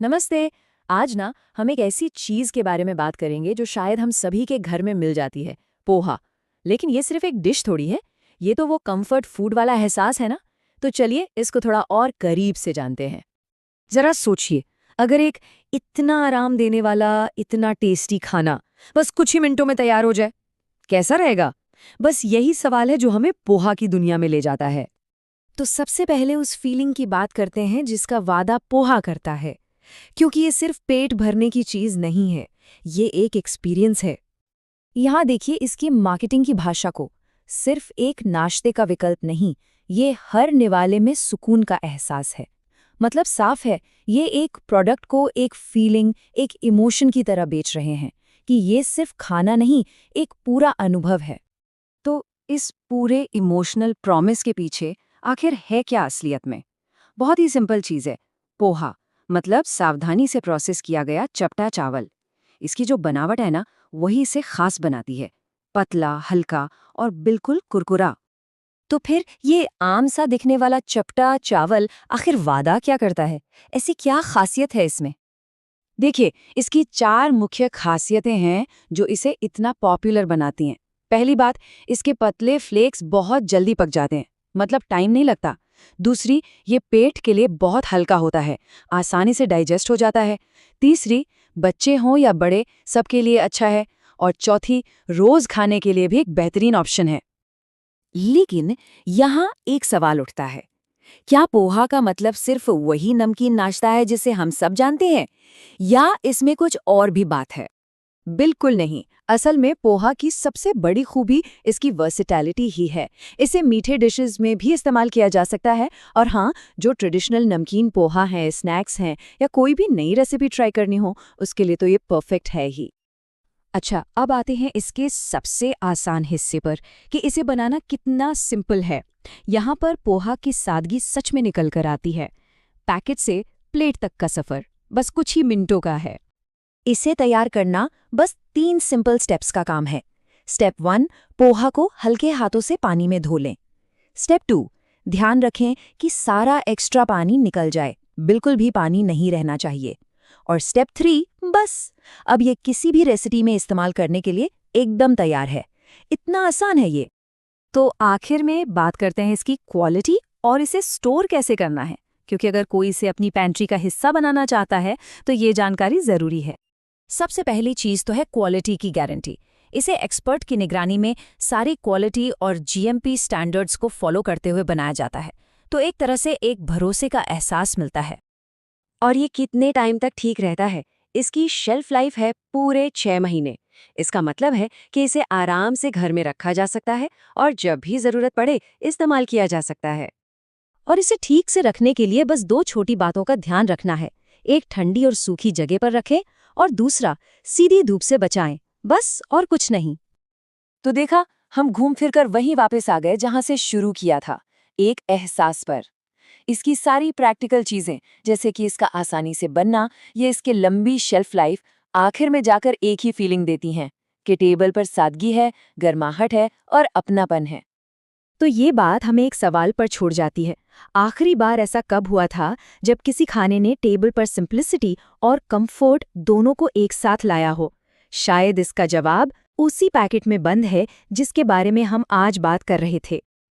नमस्ते। आज ना हम एक ऐसी चीज के बारे में बात करेंगे जो शायद हम सभी के घर में मिल जाती है, पोहा। लेकिन ये सिर्फ एक डिश थोड़ी है, ये तो वो कंफर्ट फूड वाला एहसास है ना। तो चलिए इसको थोड़ा और करीब से जानते हैं। जरा सोचिए, अगर एक इतना आराम देने वाला, इतना टेस्टी खाना बस कुछ ही मिनटों में तैयार हो जाए, कैसा रहेगा? बस यही सवाल है जो हमें पोहा की दुनिया में ले जाता है। तो सबसे पहले उस फीलिंग की बात करते हैं जिसका वादा पोहा करता है, क्योंकि ये सिर्फ पेट भरने की चीज नहीं है, ये एक एक्सपीरियंस है। यहाँ देखिए इसकी मार्केटिंग की भाषा को, सिर्फ एक नाश्ते का विकल्प नहीं, ये हर निवाले में सुकून का एहसास है। मतलब साफ है, ये एक प्रोडक्ट को एक फीलिंग, एक इमोशन की तरह बेच रहे हैं कि ये सिर्फ खाना नहीं, एक पूरा अनुभव है। तो इस पूरे इमोशनल प्रॉमिस के पीछे आखिर है क्या असलियत में? बहुत ही सिंपल चीज़ है, पोहा। मतलब सावधानी से प्रोसेस किया गया चपटा चावल। इसकी जो बनावट है ना, वही इसे खास बनाती है। पतला, हल्का और बिल्कुल कुरकुरा। तो फिर ये आम सा दिखने वाला चपटा चावल आखिर वादा क्या करता है? ऐसी क्या खासियत है इसमें? देखिए, इसकी 4 मुख्य खासियतें हैं जो इसे इतना पॉपुलर बनाती हैं। पहली बात, इसके पतले फ्लेक्स बहुत जल्दी पक जाते हैं, मतलब टाइम नहीं लगता। दूसरी, ये पेट के लिए बहुत हल्का होता है, आसानी से डाइजेस्ट हो जाता है। तीसरी, बच्चे हों या बड़े, सबके लिए अच्छा है। और चौथी, रोज खाने के लिए भी एक बेहतरीन ऑप्शन है। लेकिन यहाँ एक सवाल उठता है, क्या पोहा का मतलब सिर्फ वही नमकीन नाश्ता है जिसे हम सब जानते हैं, या इसमें कुछ और भी बात है? बिल्कुल नहीं। असल में पोहा की सबसे बड़ी खूबी इसकी वर्सेटैलिटी ही है। इसे मीठे डिशेस में भी इस्तेमाल किया जा सकता है, और हाँ, जो ट्रेडिशनल नमकीन पोहा है, स्नैक्स हैं, या कोई भी नई रेसिपी ट्राई करनी हो, उसके लिए तो ये परफेक्ट है ही। अच्छा, अब आते हैं इसके सबसे आसान हिस्से पर कि इसे बनाना कितना सिंपल है। यहाँ पर पोहा की सादगी सच में निकल कर आती है। पैकेट से प्लेट तक का सफ़र बस कुछ ही मिनटों का है। इसे तैयार करना बस 3 सिंपल स्टेप्स का काम है। स्टेप 1, पोहा को हल्के हाथों से पानी में धो लें। स्टेप 2, ध्यान रखें कि सारा एक्स्ट्रा पानी निकल जाए, बिल्कुल भी पानी नहीं रहना चाहिए। और स्टेप 3, बस अब ये किसी भी रेसिपी में इस्तेमाल करने के लिए एकदम तैयार है। इतना आसान है ये। तो आखिर में बात करते हैं इसकी क्वालिटी और इसे स्टोर कैसे करना है, क्योंकि अगर कोई इसे अपनी पैंट्री का हिस्सा बनाना चाहता है तो ये जानकारी ज़रूरी है। सबसे पहली चीज़ तो है क्वालिटी की गारंटी। इसे एक्सपर्ट की निगरानी में सारी क्वालिटी और जीएमपी स्टैंडर्ड्स को फॉलो करते हुए बनाया जाता है, तो एक तरह से एक भरोसे का एहसास मिलता है। और ये कितने टाइम तक ठीक रहता है? इसकी शेल्फ लाइफ है पूरे 6 महीने। इसका मतलब है कि इसे आराम से घर में रखा जा सकता है और जब भी ज़रूरत पड़े इस्तेमाल किया जा सकता है। और इसे ठीक से रखने के लिए बस 2 छोटी बातों का ध्यान रखना है। एक, ठंडी और सूखी जगह पर रखें, और दूसरा, सीधी धूप से बचाएं। बस और कुछ नहीं। तो देखा, हम घूम फिरकर वहीं वापस आ गए जहां से शुरू किया था, एक एहसास पर। इसकी सारी प्रैक्टिकल चीजें, जैसे कि इसका आसानी से बनना या इसके लंबी शेल्फ लाइफ, आखिर में जाकर एक ही फीलिंग देती हैं कि टेबल पर सादगी है, गर्माहट है और अपनापन है। तो ये बात हमें एक सवाल पर छोड़ जाती है, आखिरी बार ऐसा कब हुआ था जब किसी खाने ने टेबल पर सिंप्लिसिटी और कंफर्ट दोनों को एक साथ लाया हो? शायद इसका जवाब उसी पैकेट में बंद है जिसके बारे में हम आज बात कर रहे थे।